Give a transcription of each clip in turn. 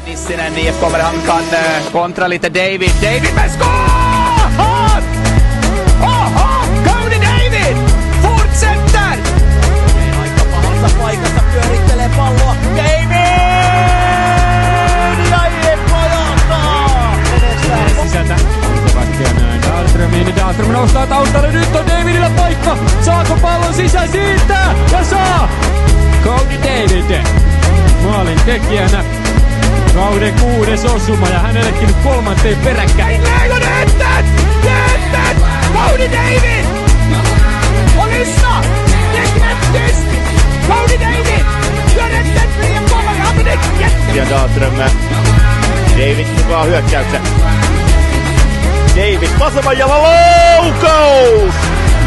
Nissinen, IFK han kan kontra lite David. David med skott! Cody David fortsätter! Aika pahassa paikassa pyörittelee palloa. David! Ja IFK johtaa! Sisältä. Kaikkea näin. Dahlström nostaa taustalle. Nyt on Davidilla paikka. Saako pallon sisään siitä? Ja saa! Cody David. Maalin tekijänä. Kauden 6. osuma ja hänellekin 3. peräkkäin. Lägger nettet! Nettet! Cody David! Och lyssna! Det är knäpptyst! Cody David! Gör nettet för IFK! Han är jätte... Ja Dahlström. David mukaan hyökkäyksen. David vasemman jalan laukaus!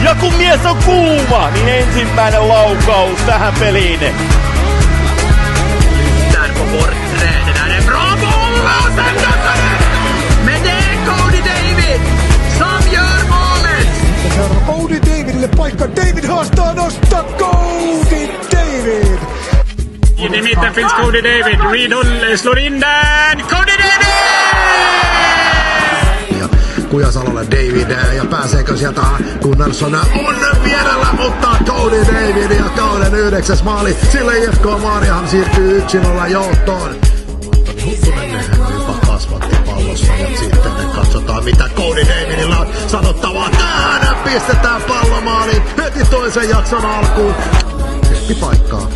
Ja kun mies on kuuma, niin ensimmäinen laukaus tähän peliin. Där på bortre, det där är bra boll! Och sen dödar det! Men det är Cody David som gör målet! Cody Davidille paikka, David haastaa nostaa Cody David! I mitten finns Cody David, Reed slår in den, Cody David! Kujasalolle David ja pääseekö sieltä Gunnarsson on vierellä, mutta Cody David ja kauden 9. maali. Sillä IFK Maariahan siirtyy 1-0 johtoon. Antoni Huttunen jopa kasvatti pallossa ja sitten katsotaan mitä Cody Davidilla on sanottavaa. Tähän pistetään pallomaaliin heti toisen jakson alkuun. Paikkaa.